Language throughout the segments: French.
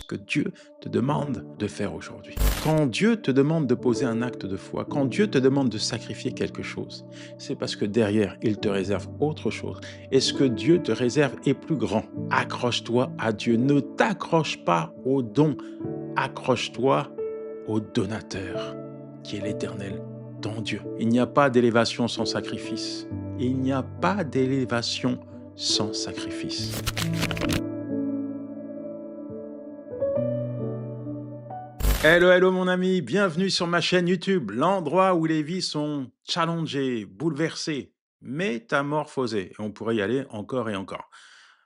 que Dieu te demande de faire aujourd'hui. Quand Dieu te demande de poser un acte de foi, quand Dieu te demande de sacrifier quelque chose, c'est parce que derrière, il te réserve autre chose. Et ce que Dieu te réserve est plus grand. Accroche-toi à Dieu. Ne t'accroche pas aux dons. Accroche-toi au donateur, qui est l'Éternel, ton Dieu. Il n'y a pas d'élévation sans sacrifice. Il n'y a pas d'élévation sans sacrifice. Hello, hello mon ami, bienvenue sur ma chaîne YouTube, l'endroit où les vies sont challengées, bouleversées, métamorphosées. Et on pourrait y aller encore et encore.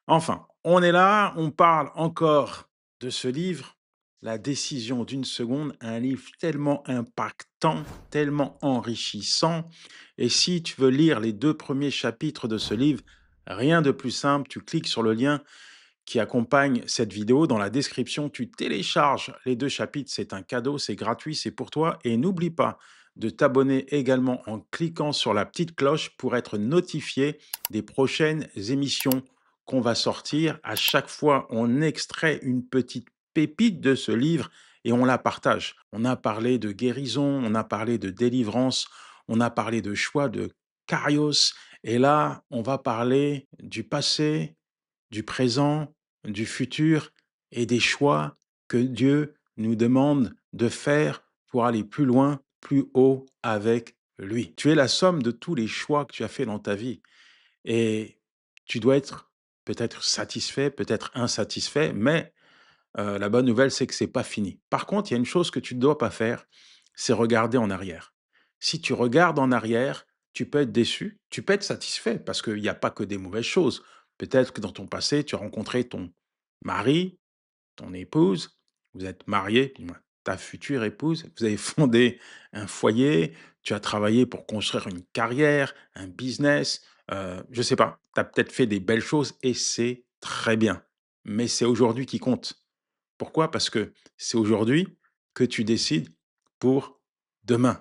Enfin, on est là, on parle encore de ce livre, La décision d'une seconde, un livre tellement impactant, tellement enrichissant. Et si tu veux lire les 2 premiers chapitres de ce livre, rien de plus simple, tu cliques sur le lien qui accompagne cette vidéo. Dans la description, tu télécharges les 2 chapitres. C'est un cadeau, c'est gratuit, c'est pour toi. Et n'oublie pas de t'abonner également en cliquant sur la petite cloche pour être notifié des prochaines émissions qu'on va sortir. À chaque fois, on extrait une petite pépite de ce livre et on la partage. On a parlé de guérison, on a parlé de délivrance, on a parlé de choix, de Kairos. Et là, on va parler du passé, du présent, du futur et des choix que Dieu nous demande de faire pour aller plus loin, plus haut avec lui. Tu es la somme de tous les choix que tu as fait dans ta vie et tu dois être peut-être satisfait, peut-être insatisfait, mais la bonne nouvelle, c'est que c'est pas fini. Par contre, il y a une chose que tu ne dois pas faire, c'est regarder en arrière. Si tu regardes en arrière, tu peux être déçu, tu peux être satisfait parce qu'il n'y a pas que des mauvaises choses. Peut-être que dans ton passé, tu as rencontré ton mari, ton épouse, vous êtes mariés, du moins ta future épouse, vous avez fondé un foyer, tu as travaillé pour construire une carrière, un business, je ne sais pas, tu as peut-être fait des belles choses et c'est très bien. Mais c'est aujourd'hui qui compte. Pourquoi? Parce que c'est aujourd'hui que tu décides pour demain.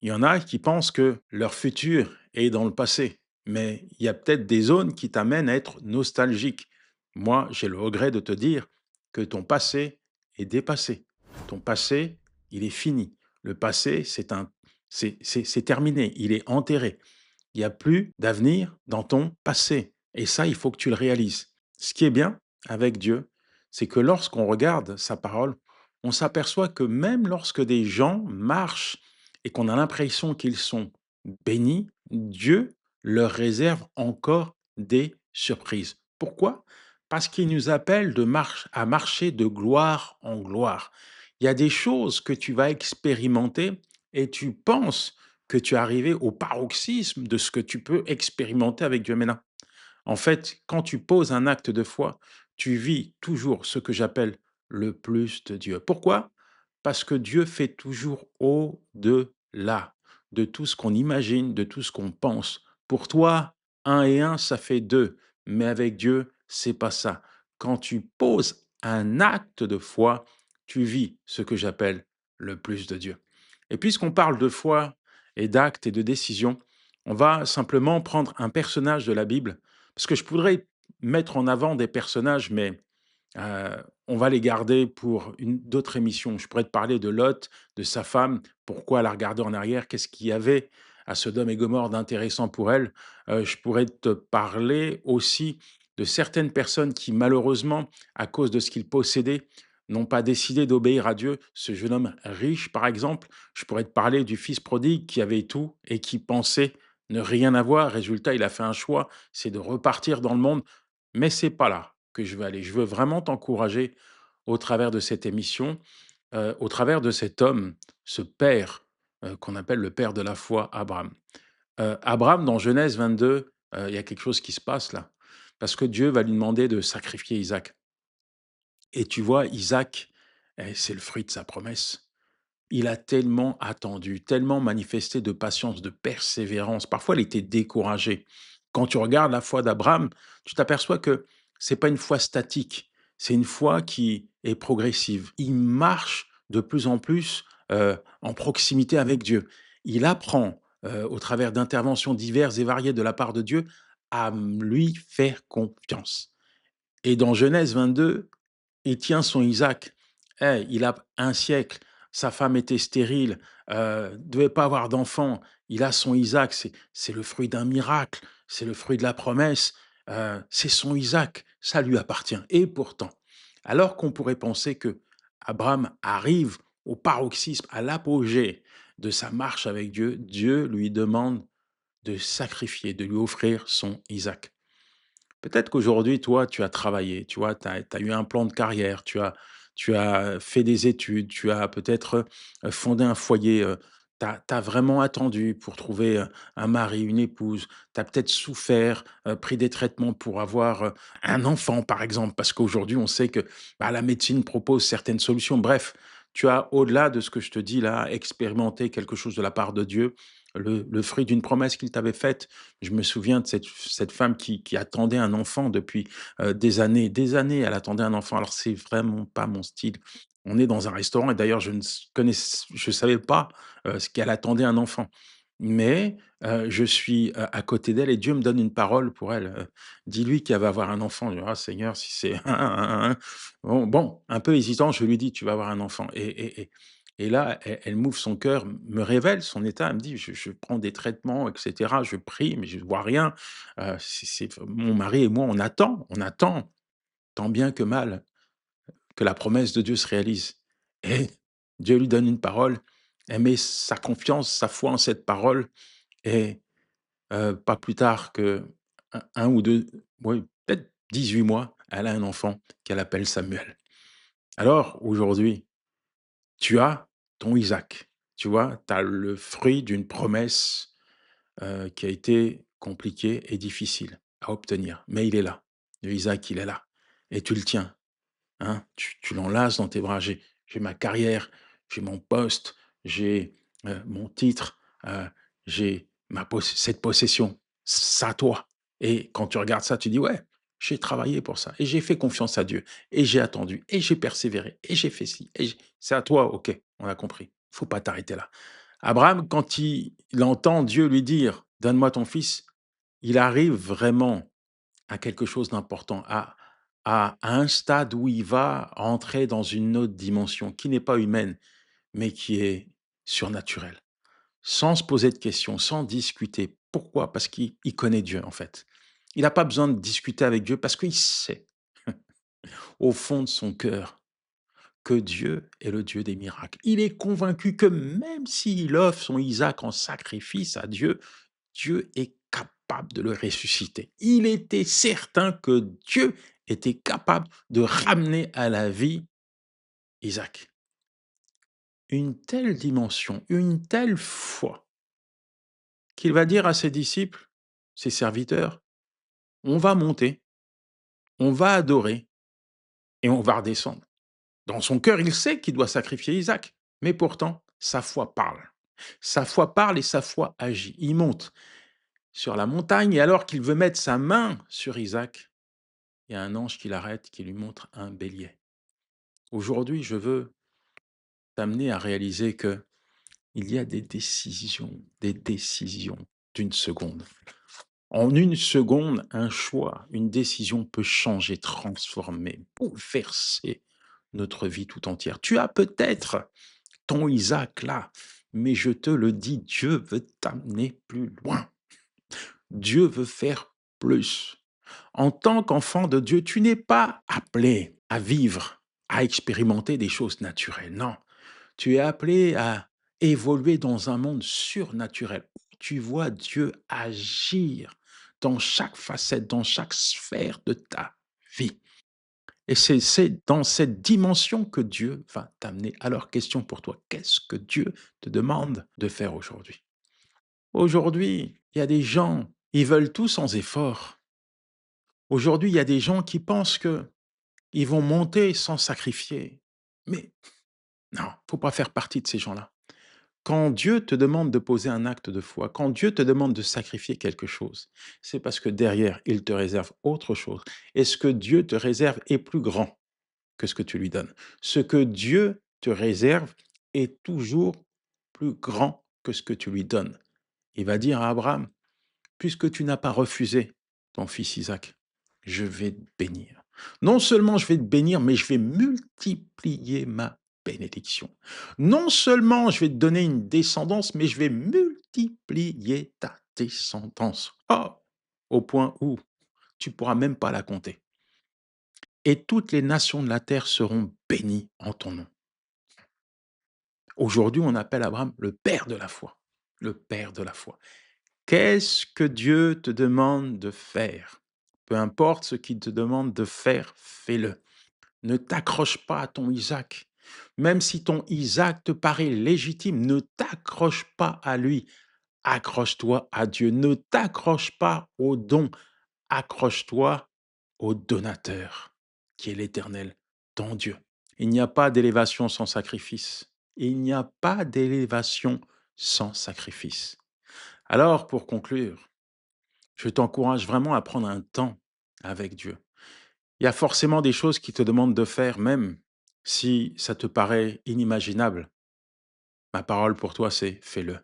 Il y en a qui pensent que leur futur est dans le passé, mais il y a peut-être des zones qui t'amènent à être nostalgique. Moi, j'ai le regret de te dire que ton passé est dépassé. Ton passé, il est fini. Le passé, c'est terminé. Il est enterré. Il n'y a plus d'avenir dans ton passé. Et ça, il faut que tu le réalises. Ce qui est bien avec Dieu, c'est que lorsqu'on regarde sa parole, on s'aperçoit que même lorsque des gens marchent et qu'on a l'impression qu'ils sont bénis, Dieu leur réserve encore des surprises. Pourquoi? Parce qu'il nous appelle à marcher de gloire en gloire. Il y a des choses que tu vas expérimenter et tu penses que tu es arrivé au paroxysme de ce que tu peux expérimenter avec Dieu. Mais non. En fait, quand tu poses un acte de foi, tu vis toujours ce que j'appelle le plus de Dieu. Pourquoi? Parce que Dieu fait toujours au-delà de tout ce qu'on imagine, de tout ce qu'on pense. Pour toi, un et un, ça fait deux. Mais avec Dieu, c'est pas ça. Quand tu poses un acte de foi, tu vis ce que j'appelle le plus de Dieu. Et puisqu'on parle de foi et d'actes et de décisions, on va simplement prendre un personnage de la Bible parce que je pourrais mettre en avant des personnages, mais on va les garder pour une d'autres émissions. Je pourrais te parler de Lot, de sa femme, pourquoi elle a regardé en arrière, qu'est-ce qu'il y avait à Sodome et Gomorrhe d'intéressant pour elle. Je pourrais te parler aussi de certaines personnes qui, malheureusement, à cause de ce qu'ils possédaient, n'ont pas décidé d'obéir à Dieu. Ce jeune homme riche, par exemple, je pourrais te parler du fils prodigue qui avait tout et qui pensait ne rien avoir. Résultat, il a fait un choix, c'est de repartir dans le monde. Mais c'est pas là que je veux aller. Je veux vraiment t'encourager au travers de cette émission, au travers de cet homme, ce père, qu'on appelle le père de la foi, Abraham. Abraham, dans Genèse 22, il y a quelque chose qui se passe là. Parce que Dieu va lui demander de sacrifier Isaac. Et tu vois, Isaac, c'est le fruit de sa promesse. Il a tellement attendu, tellement manifesté de patience, de persévérance. Parfois, il était découragé. Quand tu regardes la foi d'Abraham, tu t'aperçois que c'est pas une foi statique, c'est une foi qui est progressive. Il marche de plus en plus en proximité avec Dieu. Il apprend, au travers d'interventions diverses et variées de la part de Dieu, à lui faire confiance. Et dans Genèse 22, il tient son Isaac. Il a un siècle, sa femme était stérile, devait pas avoir d'enfant. Il a son Isaac, c'est le fruit d'un miracle, c'est le fruit de la promesse, c'est son Isaac, ça lui appartient et pourtant, alors qu'on pourrait penser que Abraham arrive au paroxysme, à l'apogée de sa marche avec Dieu, Dieu lui demande de sacrifier, de lui offrir son Isaac. Peut-être qu'aujourd'hui, toi, tu as travaillé, tu vois, tu as eu un plan de carrière, tu as fait des études, tu as peut-être, fondé un foyer, tu as vraiment attendu pour trouver, un mari, une épouse. Tu as peut-être souffert, pris des traitements pour avoir, un enfant, par exemple, parce qu'aujourd'hui, on sait que, bah, la médecine propose certaines solutions. Bref, tu as, au-delà de ce que je te dis là, expérimenté quelque chose de la part de Dieu, le fruit d'une promesse qu'il t'avait faite. Je me souviens de cette femme qui attendait un enfant depuis, des années, elle attendait un enfant. Alors c'est vraiment pas mon style. On est dans un restaurant et d'ailleurs je savais pas, ce qu'elle attendait un enfant. Mais, je suis, à côté d'elle et Dieu me donne une parole pour elle, «Dis-lui qu'elle va avoir un enfant». Je dis: «Ah Seigneur, si c'est bon, un peu hésitant, je lui dis: «Tu vas avoir un enfant» et là, elle m'ouvre son cœur, me révèle son état. Elle me dit: Je prends des traitements et cetera, je prie, mais je ne vois rien. C'est mon mari et moi, on attend, tant bien que mal, que la promesse de Dieu se réalise» et Dieu lui donne une parole. Elle met sa confiance, sa foi en cette parole et pas plus tard que 1 ou 2, oui, peut-être 18 mois, elle a un enfant qu'elle appelle Samuel. Alors aujourd'hui, tu as ton Isaac, tu vois? Tu as le fruit d'une promesse, qui a été compliquée et difficile à obtenir, mais il est là. Le Isaac, il est là et tu le tiens, hein? Tu l'enlaces dans tes bras. J'ai ma carrière, j'ai mon poste, j'ai, mon titre, j'ai cette possession. C'est à toi et quand tu regardes ça, tu dis: «Ouais, j'ai travaillé pour ça et j'ai fait confiance à Dieu et j'ai attendu et j'ai persévéré et j'ai fait ci et j'ai» c'est à toi, OK, on a compris. Faut pas t'arrêter là. Abraham, quand il entend Dieu lui dire: «Donne-moi ton fils», il arrive vraiment à quelque chose d'important, à un stade où il va entrer dans une autre dimension qui n'est pas humaine, mais qui est surnaturelle. Sans se poser de questions, sans discuter. Pourquoi? Parce qu'il connaît Dieu, en fait. Il n'a pas besoin de discuter avec Dieu parce qu'il sait, au fond de son cœur, que Dieu est le Dieu des miracles. Il est convaincu que même s'il offre son Isaac en sacrifice à Dieu, Dieu est capable de le ressusciter. Il était certain que Dieu était capable de ramener à la vie Isaac. Une telle dimension, une telle foi, qu'il va dire à ses disciples, ses serviteurs, on va monter, on va adorer et on va redescendre. Dans son cœur, il sait qu'il doit sacrifier Isaac, mais pourtant, sa foi parle. Sa foi parle et sa foi agit. Il monte sur la montagne et alors qu'il veut mettre sa main sur Isaac, il y a un ange qui l'arrête, qui lui montre un bélier. Aujourd'hui, je veux t'amener à réaliser que il y a des décisions d'une seconde. En une seconde, un choix, une décision peut changer, transformer, bouleverser notre vie tout entière. Tu as peut-être ton Isaac là, mais je te le dis, Dieu veut t'amener plus loin. Dieu veut faire plus. En tant qu'enfant de Dieu, tu n'es pas appelé à vivre, à expérimenter des choses naturelles. Non, tu es appelé à évoluer dans un monde surnaturel. Tu vois Dieu agir dans chaque facette, dans chaque sphère de ta vie. Et c'est dans cette dimension que Dieu va t'amener. Alors, question pour toi, qu'est-ce que Dieu te demande de faire aujourd'hui? Aujourd'hui, il y a des gens, ils veulent tout sans effort. Aujourd'hui, il y a des gens qui pensent que ils vont monter sans sacrifier. Mais non, faut pas faire partie de ces gens-là. Quand Dieu te demande de poser un acte de foi, quand Dieu te demande de sacrifier quelque chose, c'est parce que derrière, il te réserve autre chose. Et ce que Dieu te réserve est plus grand que ce que tu lui donnes. Ce que Dieu te réserve est toujours plus grand que ce que tu lui donnes. Il va dire à Abraham, puisque tu n'as pas refusé ton fils Isaac, je vais te bénir. Non seulement je vais te bénir, mais je vais multiplier ma bénédiction. Non seulement je vais te donner une descendance, mais je vais multiplier ta descendance. Oh, au point où tu pourras même pas la compter. Et toutes les nations de la terre seront bénies en ton nom. Aujourd'hui, on appelle Abraham le père de la foi. Le père de la foi. Qu'est-ce que Dieu te demande de faire? Peu importe ce qu'il te demande de faire, fais-le. Ne t'accroche pas à ton Isaac. Même si ton Isaac te paraît légitime, ne t'accroche pas à lui. Accroche-toi à Dieu. Ne t'accroche pas au don. Accroche-toi au donateur, qui est l'Éternel, ton Dieu. Il n'y a pas d'élévation sans sacrifice. Il n'y a pas d'élévation sans sacrifice. Alors, pour conclure, je t'encourage vraiment à prendre un temps avec Dieu. Il y a forcément des choses qui te demandent de faire, même si ça te paraît inimaginable. Ma parole pour toi, c'est fais-le.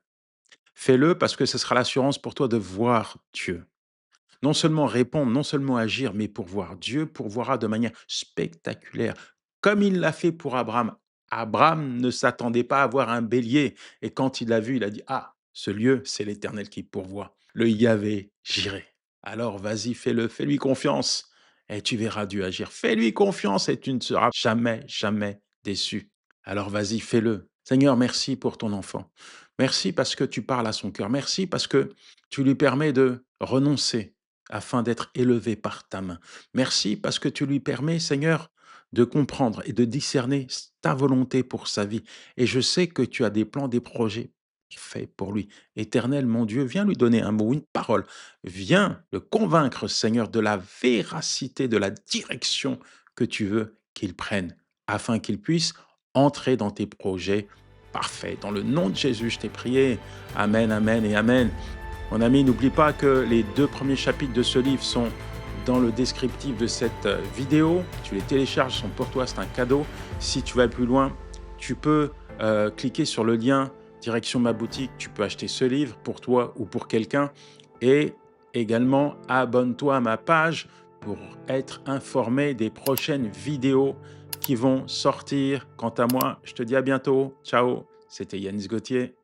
Fais-le parce que ce sera l'assurance pour toi de voir Dieu. Non seulement répondre, non seulement agir, mais pourvoir. Dieu pourvoira de manière spectaculaire, comme il l'a fait pour Abraham. Abraham ne s'attendait pas à voir un bélier, et quand il l'a vu, il a dit, ah, ce lieu, c'est l'Éternel qui pourvoit. Le Yahvé, j'irai. Alors vas-y, fais-le, fais-lui confiance, et tu verras Dieu agir. Fais-lui confiance et tu ne seras jamais, jamais déçu. Alors vas-y, fais-le. Seigneur, merci pour ton enfant. Merci parce que tu parles à son cœur. Merci parce que tu lui permets de renoncer afin d'être élevé par ta main. Merci parce que tu lui permets, Seigneur, de comprendre et de discerner ta volonté pour sa vie. Et je sais que tu as des plans, des projets faits pour lui. Éternel, mon Dieu, viens lui donner un mot, une parole. Viens le convaincre, Seigneur, de la véracité, de la direction que tu veux qu'il prenne, afin qu'il puisse entrer dans tes projets parfaits. Dans le nom de Jésus, je t'ai prié. Amen, amen et amen. Mon ami, n'oublie pas que les 2 premiers chapitres de ce livre sont dans le descriptif de cette vidéo. Tu les télécharges, sont pour toi, c'est un cadeau. Si tu vas plus loin, tu peux cliquer sur le lien direction ma boutique. Tu peux acheter ce livre pour toi ou pour quelqu'un. Et également, abonne-toi à ma page pour être informé des prochaines vidéos qui vont sortir. Quant à moi, je te dis à bientôt. Ciao, c'était Yanis Gauthier.